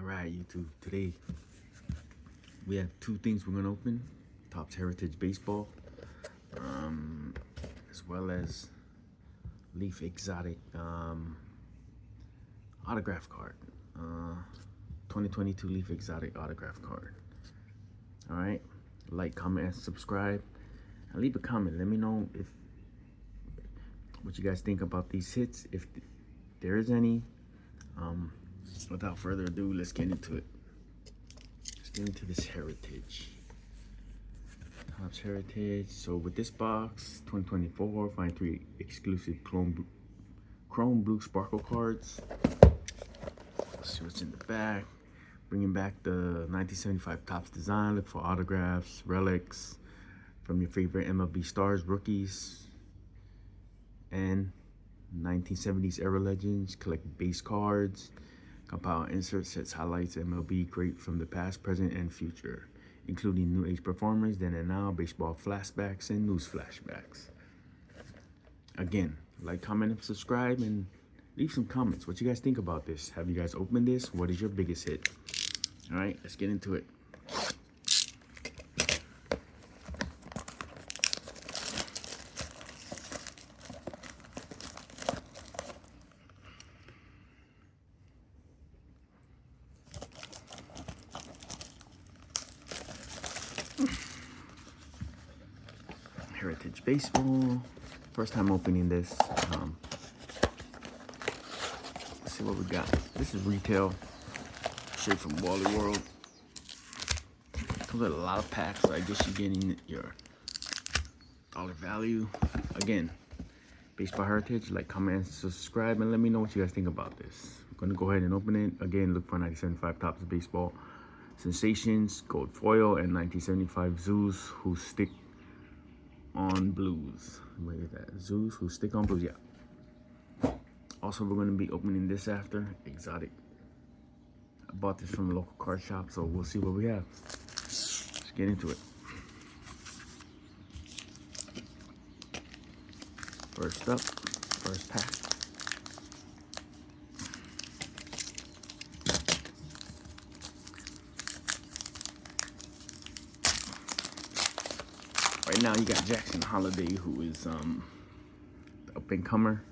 Alright, YouTube. Today we have two things we're gonna open: Topps Heritage Baseball, as well as Leaf Exotic autograph card. 2022 Leaf Exotic autograph card. Alright, like, comment, and subscribe, and leave a comment. Let me know if what you guys think about these hits, if there is any. Without further ado, let's get into it. Let's get into this Heritage. Topps Heritage. So with this box, 2024, find 3 exclusive Chrome Blue Sparkle cards. Let's see what's in the back. Bringing back the 1975 Topps design. Look for autographs, relics from your favorite MLB stars, rookies, and 1970s era legends. Collect base cards. Compile insert sets, highlights MLB great from the past, present, and future, including new age performers, then and now, baseball flashbacks, and news flashbacks. Again, like, comment, and subscribe, and leave some comments. What you guys think about this? Have you guys opened this? What is your biggest hit? All right, let's get into it. Heritage Baseball. First time opening this. Let's see what we got. This is retail, straight from Wally World. Comes with a lot of packs, so I guess you're getting your dollar value. Again, Baseball Heritage. Like, comment, and subscribe, and let me know what you guys think about this. I'm gonna go ahead and open it. Again, look for 1975 Topps Baseball Sensations, Gold Foil, and 1975 Zoos Who Stick on Blues. What is that? Zoos Who Stick on Blues. Yeah. Also, we're going to be opening this after. Exotic. I bought this from a local card shop, so we'll see what we have. Let's get into it. First up, first pack. Right now, you got Jackson Holliday, who is the up-and-comer.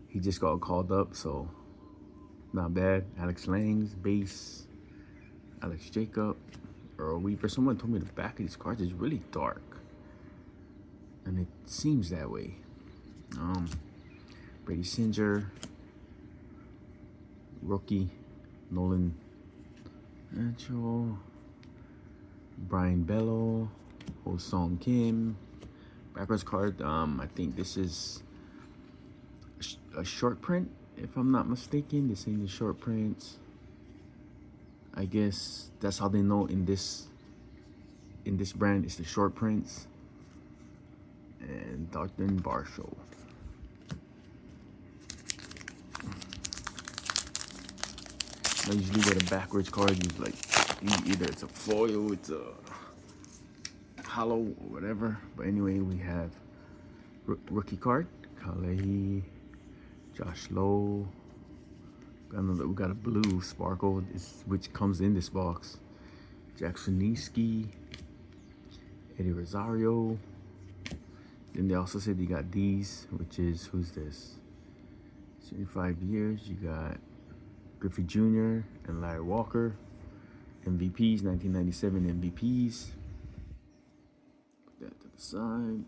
He just got called up, so not bad. Alex Lange, base. Alex Jacob, Earl Weaver. Someone told me the back of these cards is really dark, and it seems that way. Brady Singer, rookie. Nolan Mitchell. Brian Bello, Ho Song Kim. Backwards card. I think this is a short print, if I'm not mistaken. This ain't the short prints. I guess that's how they know in this brand, it's the short prints. And Dalton Varsho. I usually with a backwards card, you like, either it's a foil, it's a hollow, or whatever. But anyway, we have rookie card, Kalehi, Josh Lowe. We got a blue sparkle, which comes in this box. Jackson Niesky, Eddie Rosario. Then they also said they got these, which is, who's this? 75 years. You got Griffey Jr. and Larry Walker. MVPs, 1997 MVPs. Put that to the side.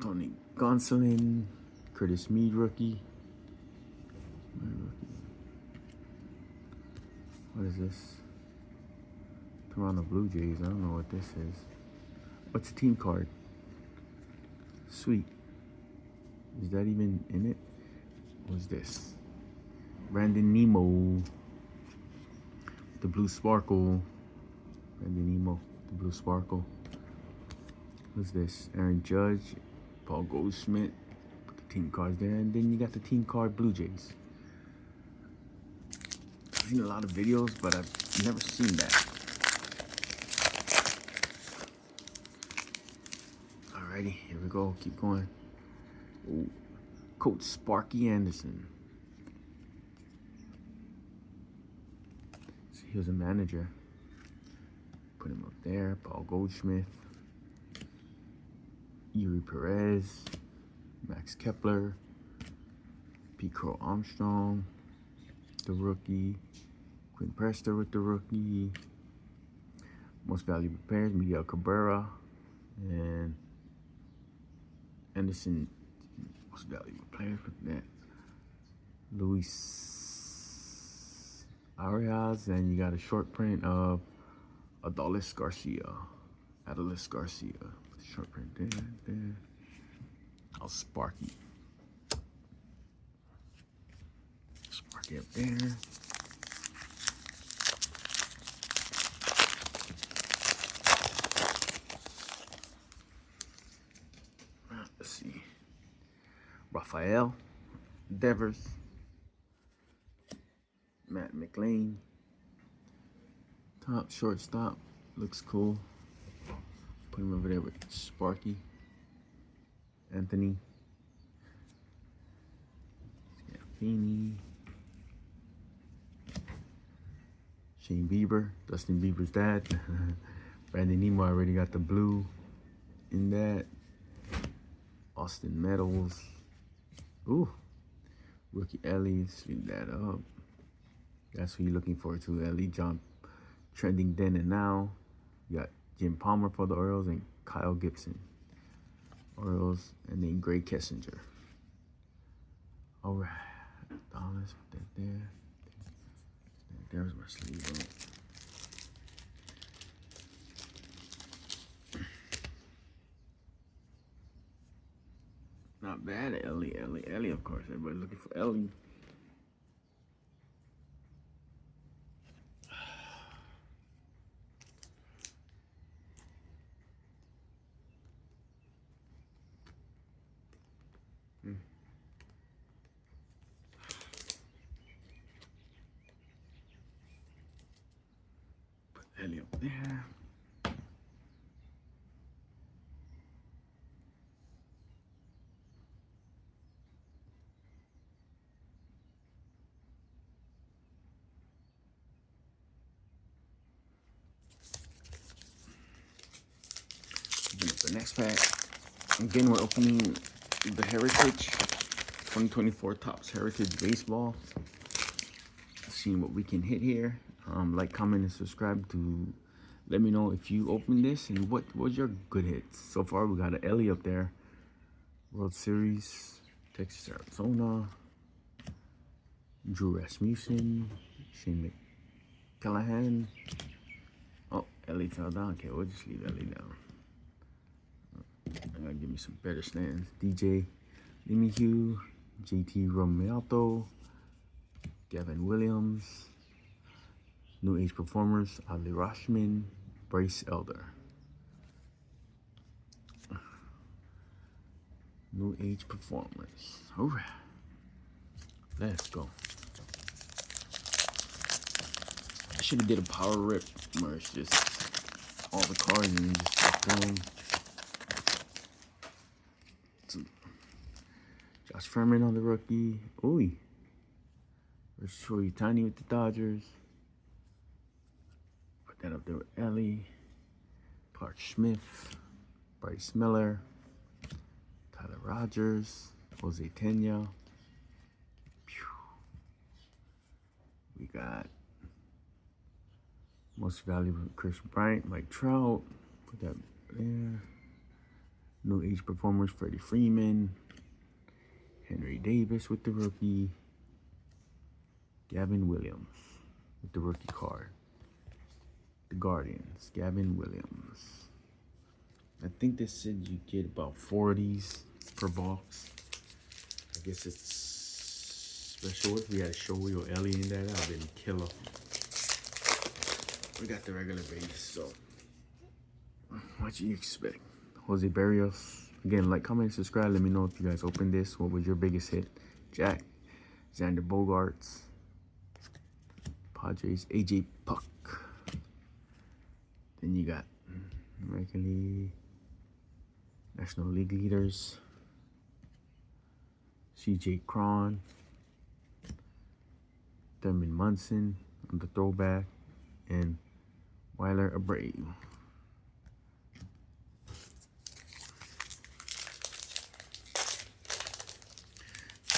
Tony Gonsolin, Curtis Mead rookie. What is this? Toronto Blue Jays. I don't know what this is. What's a team card? Sweet. Is that even in it? What's this? Brandon Nemo, the blue sparkle. Brandon Nemo, the blue sparkle. Who's this? Aaron Judge, Paul Goldschmidt. Put the team cards there, and then you got the team card Blue Jays. I've seen a lot of videos, but I've never seen that. Alrighty, here we go. Keep going. Ooh. Coach Sparky Anderson. He was a manager. Put him up there. Paul Goldschmidt, Yuri Perez, Max Kepler, Pete Crow Armstrong, the rookie, Quinn Prester with the rookie, most valuable players, Miguel Cabrera, and Anderson, most valuable players with that, Luis Arias, and you got a short print of Adolis Garcia. Short print there. Oh, Sparky up there. Let's see. Rafael Devers, Matt McLean, top shortstop, looks cool. Put him over there with Sparky, Anthony, Scaffini, Shane Bieber, Dustin Bieber's dad. Brandon Nemo already got the blue in that. Austin Meadows. Ooh. Rookie Ellie, sleep that up. That's who you're looking for too, Ellie. John trending then and now. You got Jim Palmer for the Orioles and Kyle Gibson. Orioles, and then Gray Kessinger. All right. Dollars, put that there. There's my sleeve up. Not bad, Ellie, of course. Everybody looking for Ellie. Put Ellie up there. The next pack. Again, we're opening the Heritage 2024 Topps Heritage Baseball. Seeing what we can hit here. Like, comment, and subscribe to let me know if you open this and what was your good hits. So far, we got an Ellie up there. World Series, Texas, Arizona. Drew Rasmussen, Shane McCallahan. Oh, Ellie fell down. Okay, we'll just leave Ellie down. I gotta give me some better stands. DJ LeMahieu, JT Realmuto, Gavin Williams, New Age Performers, Ali Rashman, Bryce Elder. New Age Performers. Alright. Let's go. I should have did a power rip where it's just all the cards and you just pop them. Josh Furman on the rookie. Ooh. Let's show you Tiny with the Dodgers. Put that up there with Ellie. Clark Smith. Bryce Miller. Tyler Rogers. Jose Tena. We got most valuable Chris Bryant, Mike Trout. Put that there. New Age Performers, Freddie Freeman. Henry Davis with the rookie. Gavin Williams with the rookie card. The Guardians, Gavin Williams. I think they said you get about 40s per box. I guess it's special. If we had a show with Ellie in that, I've been killer. We got the regular base, so what you expect? Jose Barrios. Again, like, comment, subscribe. Let me know if you guys opened this. What was your biggest hit? Jack, Xander Bogaerts, Padres, AJ Puck. Then you got American League, National League leaders, CJ Cron, Thurman Munson on the throwback, and Weiler Abreu.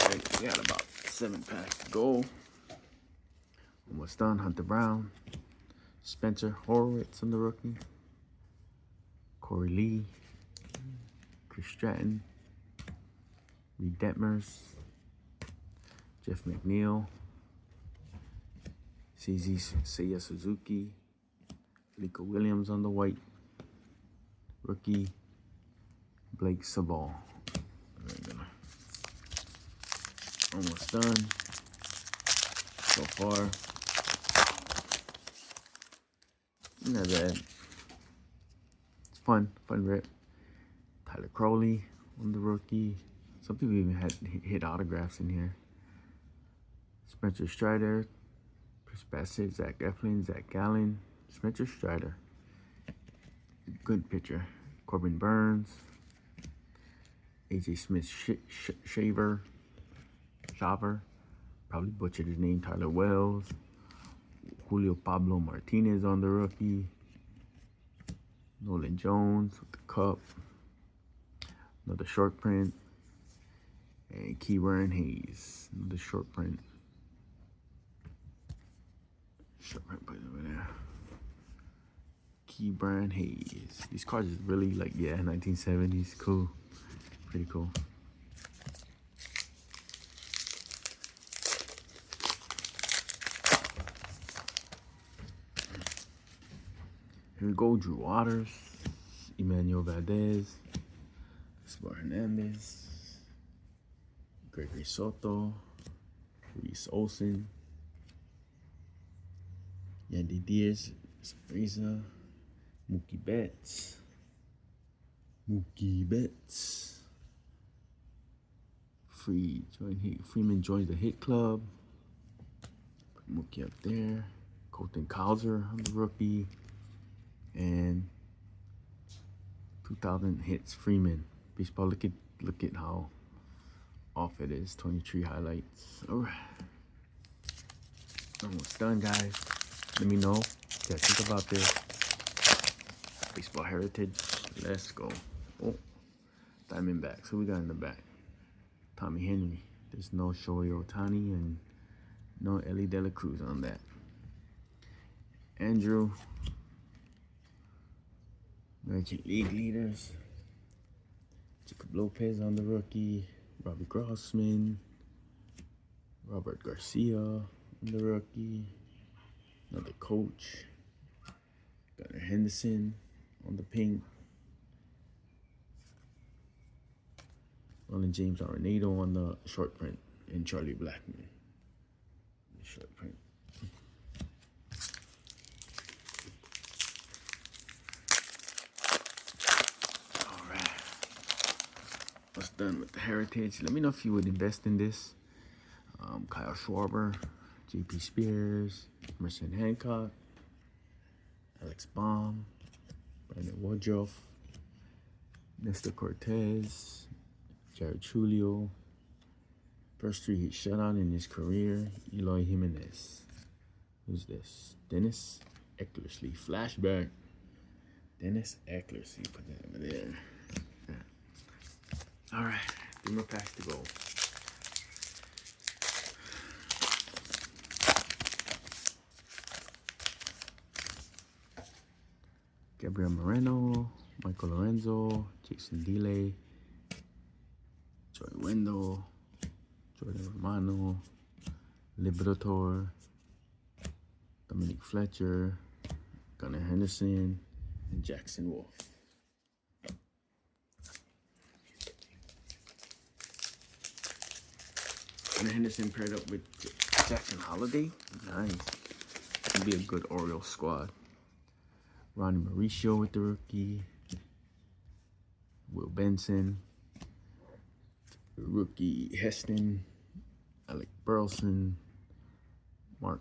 Alright, we got about 7 packs to go. Almost done. Hunter Brown, Spencer Horwitz on the rookie, Corey Lee, Chris Stratton, Reed Detmers, Jeff McNeil, CZ Seiya Suzuki, Nico Williams on the white, rookie, Blake Sabal. Almost done so far. Not bad. It's fun rip. Tyler Crowley on the rookie. Some people even had hit autographs in here. Spencer Strider, Chris Bassett, Zach Eflin, Zach Gallen, Spencer Strider. Good pitcher. Corbin Burns, AJ Smith Shaver, probably butchered his name, Tyler Wells, Julio Pablo Martinez on the rookie, Nolan Jones with the cup, another short print, and Kieran Hayes, another short print. Put it over there. Kieran Hayes. These cards is really like, yeah, 1970s. Cool. Pretty cool. Here we go. Drew Waters, Emmanuel Valdez, Escobar Hernandez, Gregory Soto, Reese Olson, Yandy Diaz, Sabrisa, Mookie Betts. Freeman joins the hit club. Put Mookie up there. Colton Cowser on the rookie. And 2000 hits Freeman. Baseball, look at how off it is. 23 highlights. All right. Almost done, guys. Let me know what you guys think about this. Baseball Heritage. Let's go. Oh, Diamondbacks. Who we got in the back? Tommy Henry. There's no Shohei Ohtani and no Ellie De La Cruz on that. Andrew. American League leaders. Jacob Lopez on the rookie. Robbie Grossman. Robert Garcia on the rookie. Another coach. Gunnar Henderson on the pink. Roland James Arenado on the short print. And Charlie Blackmon. The short print. What's done with the Heritage? Let me know if you would invest in this. Kyle Schwarber, J.P. Spears, Emerson Hancock, Alex Baum, Brandon Woodruff, Nestor Cortez, Jared Chulio. First 3 hit shutout in his career, Eloy Jimenez. Who's this? Dennis Eckersley. Flashback. Dennis Eckersley. Put that over there. All right, 3 more packs to go. Gabriel Moreno, Michael Lorenzo, Jason Delay, Joey Wendell, Jordan Romano, Liberatore, Dominic Fletcher, Gunnar Henderson, and Jackson Wolf. Henderson paired up with Jackson Holiday. Nice. It'll be a good Orioles squad. Ronnie Mauricio with the rookie. Will Benson. Rookie Heston. Alec Burleson. Mark.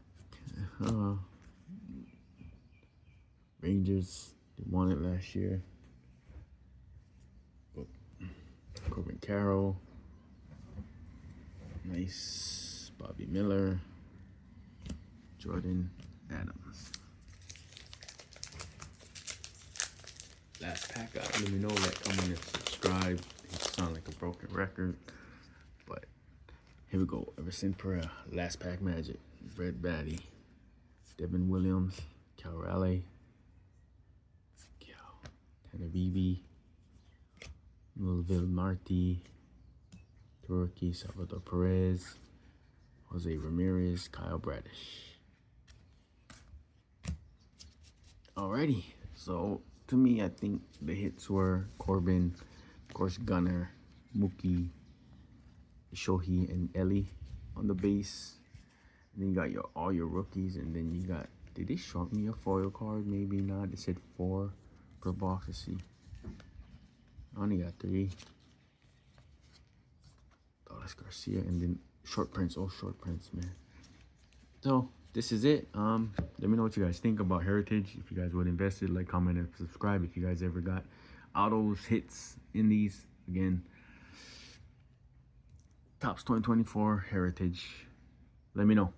Rangers. They won it last year. Corbin Carroll. Nice. Bobby Miller. Jordan Adams. last pack out. Let me know, like, comment, and subscribe. It sound like a broken record, but here we go. Everson Pereira, last pack magic. Brett Baty, Devin Williams, Cal Raleigh, Tanner Beebe, Melville Marty, Turkey, Salvador Perez, Jose Ramirez, Kyle Bradish. Alrighty, so to me, I think the hits were Corbin, of course, Gunnar, Mookie, Shohei, and Ellie on the base. And then you got all your rookies, and then you got, did they short me a foil card? Maybe not. They said 4 per box. Let's see. I only got 3. Dallas Garcia, and then short prints. Oh, short prints, man. So this is it. Let me know what you guys think about Heritage. If you guys would invest it, like, comment, and subscribe. If you guys ever got autos hits in these, again, Topps 2024 Heritage. Let me know.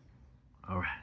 All right.